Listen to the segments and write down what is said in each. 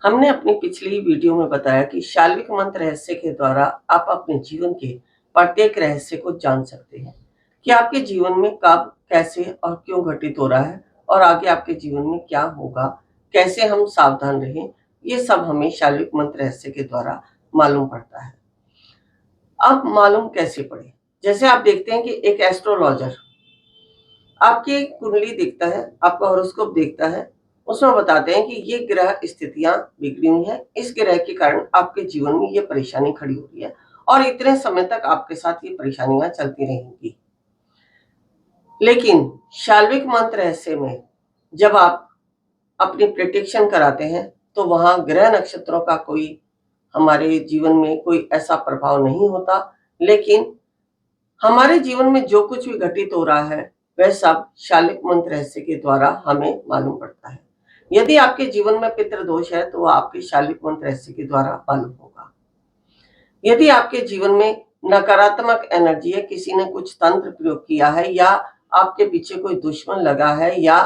हमने अपनी पिछली वीडियो में बताया कि शाल्विक मंत्र रहस्य के द्वारा आप अपने जीवन के प्रत्येक रहस्य को जान सकते हैं कि आपके जीवन में कब, कैसे और क्यों घटित हो रहा है और आगे आपके जीवन में क्या होगा, कैसे हम सावधान रहें। ये सब हमें शाल्विक मंत्र रहस्य के द्वारा मालूम पड़ता है। अब मालूम कैसे पड़े? जैसे आप देखते हैं कि एक एस्ट्रोलॉजर आपकी कुंडली देखता है, आपका हॉरोस्कोप देखता है, उसमें बताते हैं कि ये ग्रह स्थितियां बिगड़ी हुई हैं, इस ग्रह के कारण आपके जीवन में ये परेशानी खड़ी हो रही है और इतने समय तक आपके साथ ये परेशानियां चलती रहेंगी। लेकिन शाल्विक मंत्र रहस्य में जब आप अपनी प्रेडिक्शन कराते हैं तो वहां ग्रह नक्षत्रों का कोई हमारे जीवन में कोई ऐसा प्रभाव नहीं होता, लेकिन हमारे जीवन में जो कुछ भी घटित हो रहा है वह सब शाल्विक मंत्र रहस्य के द्वारा हमें मालूम पड़ता है। यदि आपके जीवन में पितृ दोष है तो वह आपके शाल्विक मंत्र रहस्य के द्वारा मालूम होगा। यदि आपके जीवन में नकारात्मक एनर्जी है, किसी ने कुछ तंत्र प्रयोग किया है या आपके पीछे कोई दुश्मन लगा है या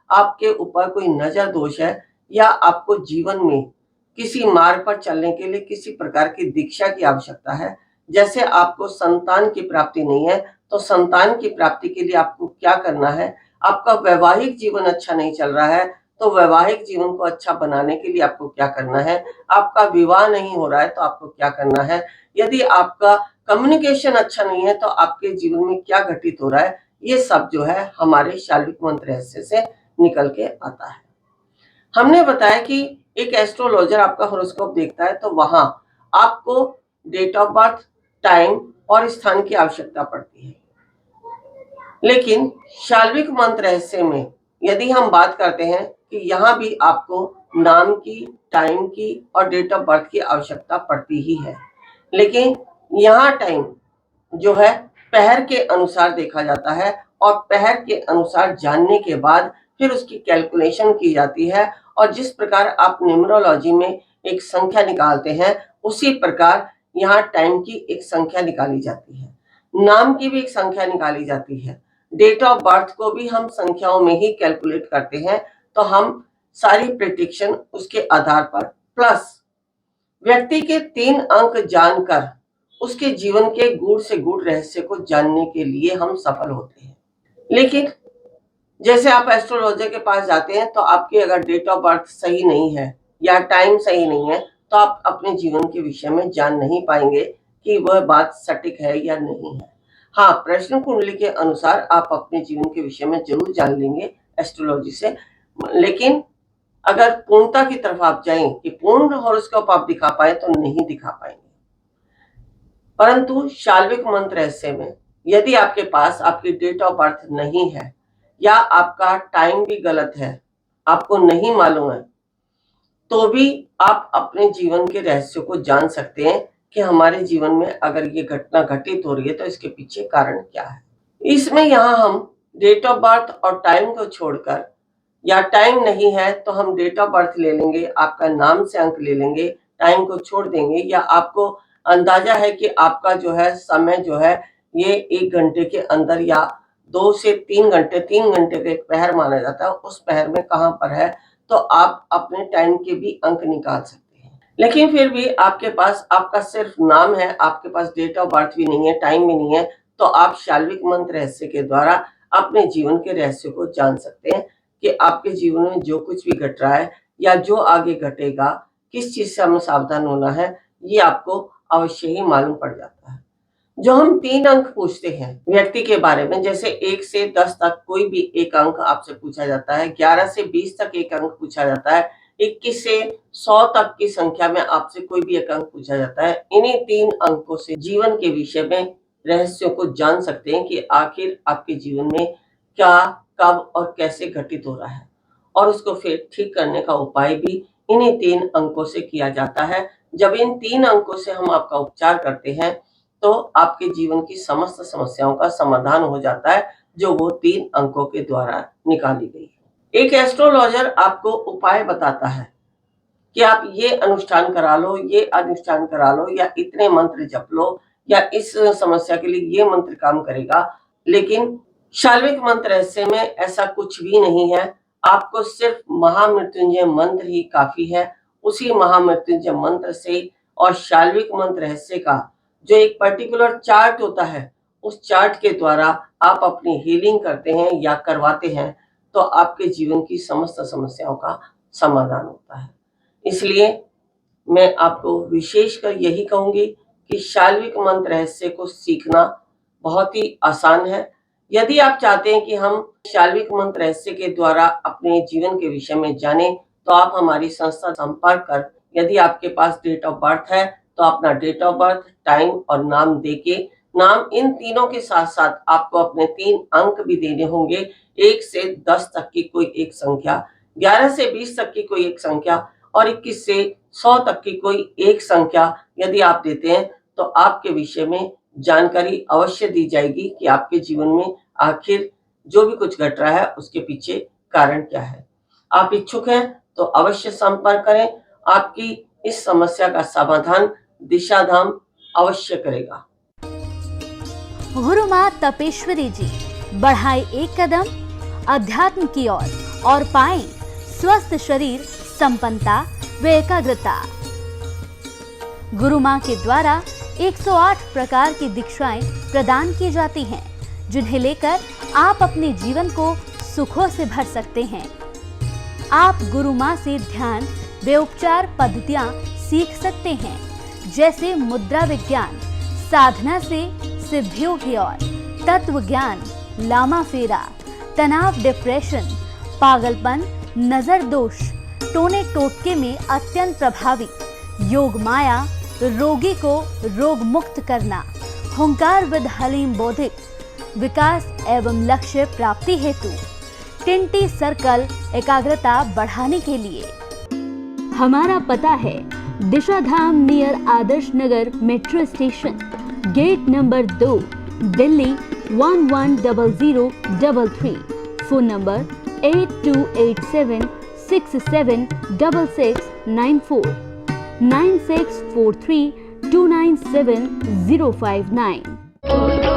आपके ऊपर कोई नजर दोष है या आपको जीवन में किसी मार्ग पर चलने के लिए किसी प्रकार की दीक्षा की आवश्यकता है, जैसे आपको संतान की प्राप्ति नहीं है तो संतान की प्राप्ति के लिए आपको क्या करना है, आपका वैवाहिक जीवन अच्छा नहीं चल रहा है तो वैवाहिक जीवन को अच्छा बनाने के लिए आपको क्या करना है, आपका विवाह नहीं हो रहा है तो आपको क्या करना है, यदि आपका कम्युनिकेशन अच्छा नहीं है तो आपके जीवन में क्या घटित हो रहा है, ये सब जो है हमारे शाल्विक मंत्र रहस्य से निकल के आता है। हमने बताया कि एक एस्ट्रोलॉजर आपका हॉरोस्कोप देखता है तो वहां आपको डेट ऑफ बर्थ, टाइम और स्थान की आवश्यकता पड़ती है। लेकिन शाल्विक मंत्र रहस्य में यदि हम बात करते हैं कि यहाँ भी आपको नाम की, टाइम की और डेट ऑफ बर्थ की आवश्यकता पड़ती ही है, लेकिन यहाँ टाइम जो है पहर के अनुसार देखा जाता है और पहर के अनुसार जानने के बाद फिर उसकी कैलकुलेशन की जाती है और जिस प्रकार आप न्यूमरोलॉजी में एक संख्या निकालते हैं उसी प्रकार यहाँ टाइम की एक संख्या निकाली जाती है, नाम की भी एक संख्या निकाली जाती है, डेट ऑफ बर्थ को भी हम संख्याओं में ही कैलकुलेट करते हैं। तो हम सारी प्रेडिक्शन उसके आधार पर प्लस व्यक्ति के 3 अंक जानकर उसके जीवन के गूढ़ से गूढ़ रहस्य को जानने के लिए हम सफल होते हैं। लेकिन जैसे आप एस्ट्रोलॉजर के पास जाते हैं तो आपकी अगर डेट ऑफ बर्थ सही नहीं है या टाइम सही नहीं है तो आप अपने जीवन के विषय में जान नहीं पाएंगे कि वह बात सटीक है या नहीं है। हाँ, प्रश्न कुंडली के अनुसार आप अपने जीवन के विषय में जरूर जान लेंगे एस्ट्रोलॉजी से, लेकिन अगर पूर्णता की तरफ आप जाएं कि पूर्ण हॉरोस्कोप आप दिखा पाए तो नहीं दिखा पाएंगे। परंतु शाल्विक मंत्र रहस्य में यदि आपके पास आपकी डेट ऑफ बर्थ नहीं है या आपका टाइम भी गलत है, आपको नहीं मालूम है, तो भी आप अपने जीवन के रहस्यों को जान सकते हैं कि हमारे जीवन में अगर ये घटना घटित हो रही है तो इसके पीछे कारण क्या है। इसमें यहाँ हम डेट ऑफ बर्थ और टाइम को छोड़कर, या टाइम नहीं है तो हम डेट ऑफ बर्थ ले लेंगे, आपका नाम से अंक ले लेंगे, टाइम को छोड़ देंगे, या आपको अंदाजा है कि आपका जो है समय जो है ये 1 घंटे के अंदर या 2 से 3 घंटे, 3 घंटे का एक पहर माना जाता है, उस पहर में कहाँ पर है तो आप अपने टाइम के भी अंक निकाल सकते हैं। लेकिन फिर भी आपके पास आपका सिर्फ नाम है, आपके पास डेट ऑफ बर्थ भी नहीं है, टाइम भी नहीं है, तो आप शाल्विक मंत्र रहस्य के द्वारा अपने जीवन के रहस्य को जान सकते हैं कि आपके जीवन में जो कुछ भी घट रहा है या जो आगे घटेगा, किस चीज से हमें सावधान होना है, ये आपको अवश्य ही मालूम पड़ जाता है। जो हम 3 अंक पूछते हैं व्यक्ति के बारे में, जैसे 1 से 10 तक कोई भी एक अंक आपसे पूछा जाता है, 11 से 20 तक एक अंक पूछा जाता है, 21 से 100 तक की संख्या में आपसे कोई भी एक अंक पूछा जाता है। इन्हीं 3 अंकों से जीवन के विषय में रहस्यों को जान सकते हैं कि आखिर आपके जीवन में क्या, कब और कैसे घटित हो रहा है, और उसको फिर ठीक करने का उपाय भी इन्हीं 3 अंकों से किया जाता है। जब इन 3 अंकों से हम आपका उपचार करते हैं तो आपके जीवन की समस्त समस्याओं का समाधान हो जाता है, जो वो 3 अंकों के द्वारा निकाली गई है। एक एस्ट्रोलॉजर आपको उपाय बताता है कि आप ये अनुष्ठान करा लो, ये अनुष्ठान करा लो, या इतने मंत्र जप लो, या इस समस्या के लिए ये मंत्र काम करेगा। लेकिन शाल्विक मंत्र रहस्य में ऐसा कुछ भी नहीं है, आपको सिर्फ महामृत्युंजय मंत्र ही काफी है उसी महामृत्युंजय मंत्र से और शाल्विक मंत्र रहस्य का जो एक पर्टिकुलर चार्ट होता है, उस चार्ट के द्वारा आप अपनी हीलिंग करते हैं या करवाते हैं, तो आपके जीवन की समस्त समस्याओं का समाधान होता है। इसलिए मैं आपको विशेषकर यही कहूंगी कि शाल्विक मंत्र रहस्य को सीखना बहुत ही आसान है। यदि आप चाहते हैं कि हम शाल्विक मंत्र रहस्य के द्वारा अपने जीवन के विषय में जानें, तो आप हमारी संस्था संपर्क कर, यदि आपके पास डेट ऑफ बर्थ है तो अपना डेट ऑफ बर्थ, टाइम और नाम देके, नाम इन तीनों के साथ साथ आपको अपने 3 अंक भी देने होंगे। 1 से 10 तक की कोई एक संख्या, 11 से 20 तक की कोई एक संख्या और 21 से 100 तक की कोई एक संख्या यदि आप देते हैं तो आपके विषय में जानकारी अवश्य दी जाएगी कि आपके जीवन में आखिर जो भी कुछ घट रहा है उसके पीछे कारण क्या है। आप इच्छुक हैं तो अवश्य संपर्क करें। आपकी इस समस्या का समाधान दिशाधाम अवश्य करेगा। गुरु मां तपेश्वरी जी बढ़ाए एक कदम अध्यात्म की ओर और पाएं स्वस्थ शरीर, संपन्नता व एकाग्रता। गुरु मां के द्वारा 108 प्रकार की दीक्षाएं प्रदान की जाती हैं, जिन्हें लेकर आप अपने जीवन को सुखों से भर सकते हैं। आप गुरु मां से ध्यान व उपचार पद्धतियां सीख सकते हैं, जैसे मुद्रा विज्ञान, साधना से सिद्धियों की ओर, तत्व ज्ञान, लामा फेरा, तनाव, डिप्रेशन, पागलपन, नजर दोष, टोने टोटके में अत्यंत प्रभावी, योग माया, रोगी को रोग मुक्त करना, हुंकार विद हलीम बौद्धिक, विकास एवं लक्ष्य प्राप्ति हेतु, टिंटी सर्कल, एकाग्रता बढ़ाने के लिए। हमारा पता है Dishadham near Adarsh Nagar metro station, gate number 2, Delhi 110033। Phone number 8287676694 9643297059।